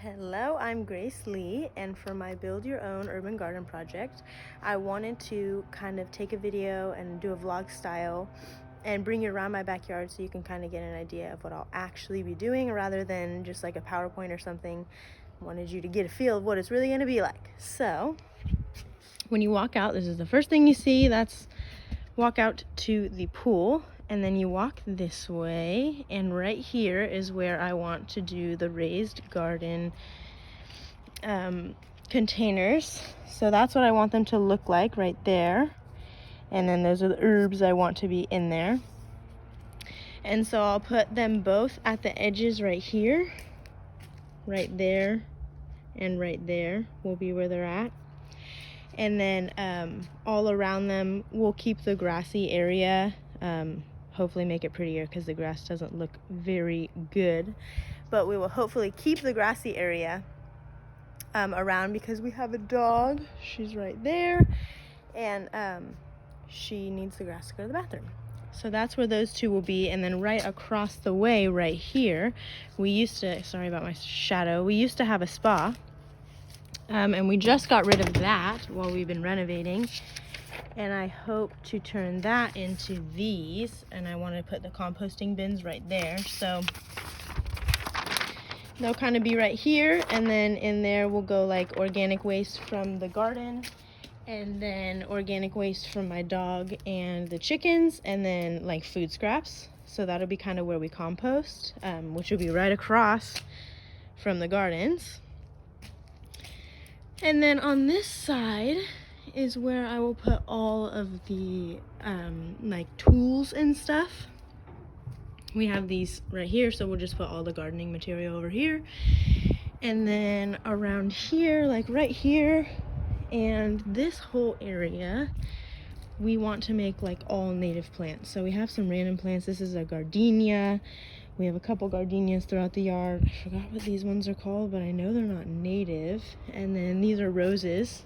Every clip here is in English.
Hello, I'm Grace Lee, and for my Build Your Own Urban Garden project, I wanted to kind of take a video and do a vlog style and bring you around my backyard so you can kind of get an idea of what I'll actually be doing rather than just like a PowerPoint or something. I wanted you to get a feel of what it's really going to be like. So, when you walk out, this is the first thing you see. That's walk out to the pool. And then you walk this way, and right here is where I want to do the raised garden containers. So that's what I want them to look like right there. And then those are the herbs I want to be in there. And so I'll put them both at the edges right here, right there, and right there will be where they're at. And then all around them, we'll keep the grassy area. Hopefully make it prettier because the grass doesn't look very good, but we will hopefully keep the grassy area around because we have a dog. She's right there, and she needs the grass to go to the bathroom. So that's where those two will be. And then right across the way right here, we used to, sorry about my shadow, we used to have a spa, and we just got rid of that while we've been renovating. And I hope to turn that into these, and I want to put the composting bins right there. So they'll kind of be right here, and then in there will go like organic waste from the garden, and then organic waste from my dog and the chickens, and then like food scraps. So that'll be kind of where we compost, which will be right across from the gardens. And then on this side is where I will put all of the like tools and stuff. We have these right here, so we'll just put all the gardening material over here. And then around here, like right here, and this whole area, we want to make like all native plants. So we have some random plants. This is a gardenia. We have a couple gardenias throughout the yard. I forgot what these ones are called, but I know they're not native. And then these are roses.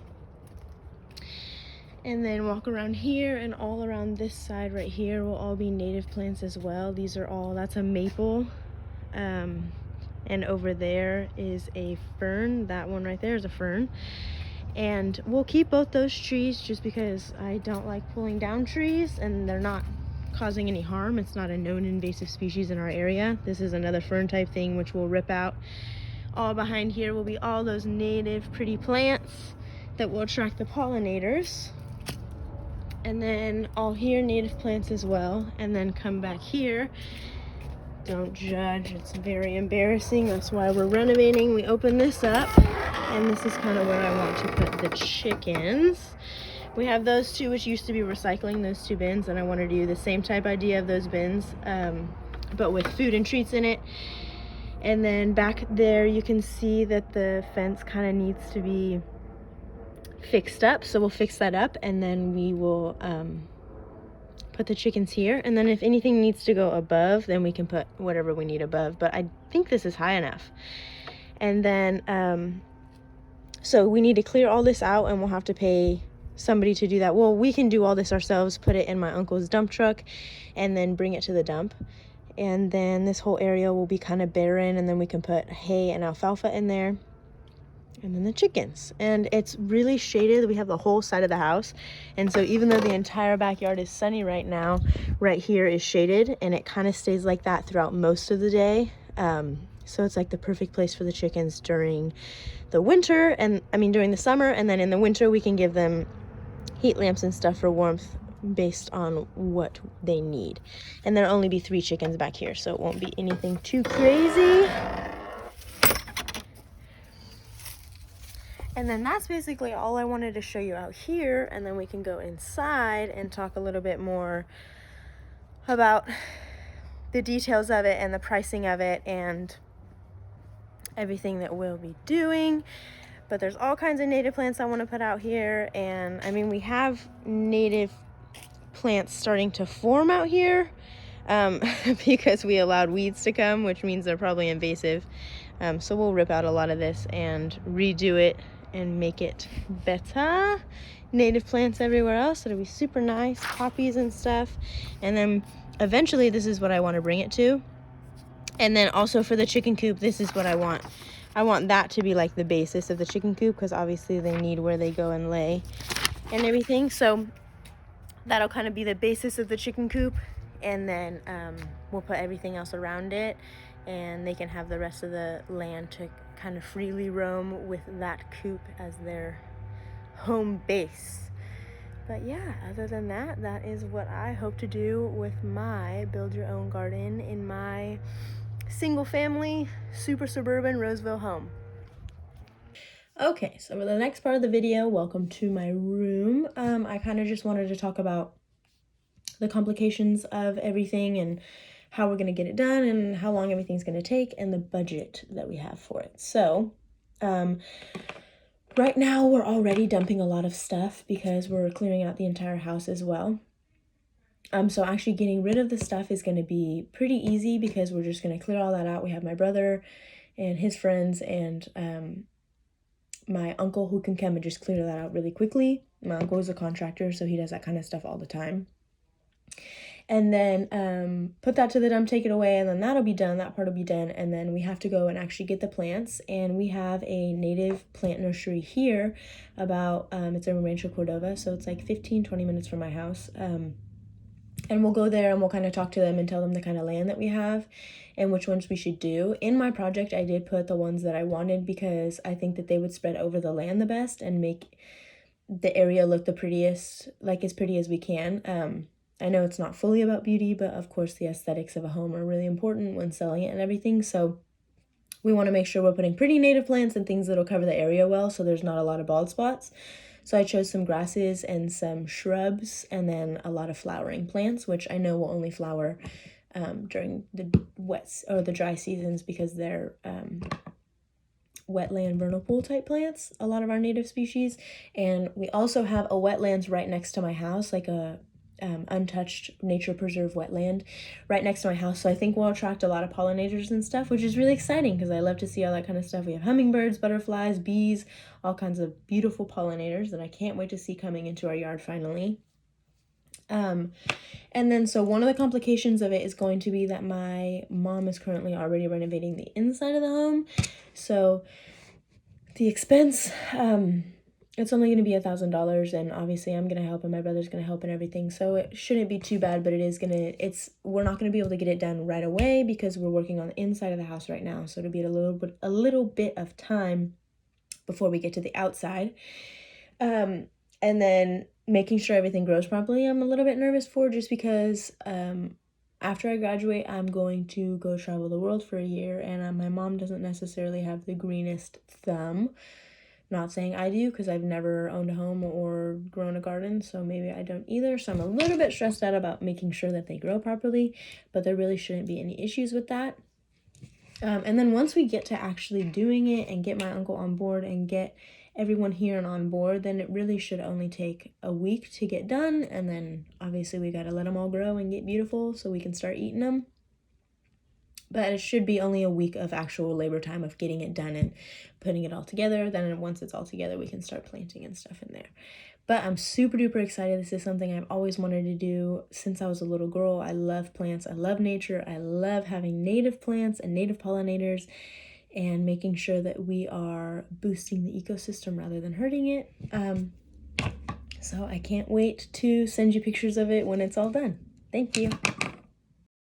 And then walk around here, and all around this side right here will all be native plants as well. These are all, that's a maple. And over there is a fern. That one right there is a fern. And we'll keep both those trees just because I don't like pulling down trees, and they're not causing any harm. It's not a known invasive species in our area. This is another fern type thing which we'll rip out. All behind here will be all those native pretty plants that will attract the pollinators. And then all here native plants as well. And then come back here. Don't judge, it's very embarrassing. That's why we're renovating. We open this up, and this is kind of where I want to put the chickens. We have those two which used to be recycling, those two bins, and I want to do the same type idea of those bins, but with food and treats in it. And then back there you can see that the fence kind of needs to be fixed up, so we'll fix that up, and then we will put the chickens here. And then if anything needs to go above, then we can put whatever we need above, but I think this is high enough. And then so we need to clear all this out, and we'll have to pay somebody to do that. Well, we can do all this ourselves, put it in my uncle's dump truck, and then bring it to the dump. And then this whole area will be kind of barren, and then we can put hay and alfalfa in there. And then the chickens. And it's really shaded. We have the whole side of the house. And so even though the entire backyard is sunny right now, right here is shaded, and it kind of stays like that throughout most of the day. So it's like the perfect place for the chickens during the winter, and I mean during the summer, and then in the winter we can give them heat lamps and stuff for warmth based on what they need. And there'll only be 3 chickens back here, so it won't be anything too crazy. And then that's basically all I wanted to show you out here, and then we can go inside and talk a little bit more about the details of it and the pricing of it and everything that we'll be doing. But there's all kinds of native plants I want to put out here, and I mean we have native plants starting to form out here because we allowed weeds to come, which means they're probably invasive. So we'll rip out a lot of this and redo it and make it better. Native plants everywhere else. It'll be super nice, poppies and stuff. And then eventually this is what I want to bring it to. And then also for the chicken coop, this is what I want I want that to be like the basis of the chicken coop, because obviously they need where they go and lay and everything. So that'll kind of be the basis of the chicken coop, and then we'll put everything else around it, and they can have the rest of the land to kind of freely roam with that coop as their home base. But yeah, other than that, that is what I hope to do with my build your own garden in my single family, super suburban Roseville home. Okay, so for the next part of the video, welcome to my room. I kind of just wanted to talk about the complications of everything and how we're going to get it done and how long everything's going to take and the budget that we have for it. So, right now we're already dumping a lot of stuff because we're clearing out the entire house as well. So actually getting rid of the stuff is going to be pretty easy because we're just going to clear all that out. We have my brother and his friends and my uncle who can come and just clear that out really quickly. My uncle is a contractor, so he does that kind of stuff all the time. And then put that to the dump, take it away, and then that'll be done. That part will be done. And then we have to go and actually get the plants. And we have a native plant nursery here about, it's in Rancho Cordova, so it's like 15-20 minutes from my house. And we'll go there and we'll kind of talk to them and tell them the kind of land that we have and which ones we should do. In my project, I did put the ones that I wanted because I think that they would spread over the land the best and make the area look the prettiest, like as pretty as we can. I know it's not fully about beauty, but of course the aesthetics of a home are really important when selling it and everything. So we want to make sure we're putting pretty native plants and things that'll cover the area well so there's not a lot of bald spots. So I chose some grasses and some shrubs and then a lot of flowering plants, which I know will only flower during the wet or the dry seasons because they're wetland vernal pool type plants, a lot of our native species. And we also have a wetlands right next to my house, like a untouched nature preserve wetland right next to my house. So I think we'll attract a lot of pollinators and stuff, which is really exciting because I love to see all that kind of stuff. We have hummingbirds, butterflies, bees, all kinds of beautiful pollinators that I can't wait to see coming into our yard finally. And then so one of the complications of it is going to be that my mom is currently already renovating the inside of the home. So the expense, it's only going to be $1,000, and obviously I'm going to help and my brother's going to help and everything. So it shouldn't be too bad, but we're not going to be able to get it done right away because we're working on the inside of the house right now. So it'll be a little bit of time before we get to the outside. And then making sure everything grows properly, I'm a little bit nervous for, just because after I graduate, I'm going to go travel the world for a year, and my mom doesn't necessarily have the greenest thumb. Not saying I do, because I've never owned a home or grown a garden, so maybe I don't either. So I'm a little bit stressed out about making sure that they grow properly, but there really shouldn't be any issues with that. And then once we get to actually doing it and get my uncle on board and get everyone here and on board, then it really should only take a week to get done. And then obviously we got to let them all grow and get beautiful so we can start eating them. But it should be only a week of actual labor time of getting it done and putting it all together. Then once it's all together, we can start planting and stuff in there. But I'm super duper excited. This is something I've always wanted to do since I was a little girl. I love plants. I love nature. I love having native plants and native pollinators and making sure that we are boosting the ecosystem rather than hurting it. So I can't wait to send you pictures of it when it's all done. Thank you.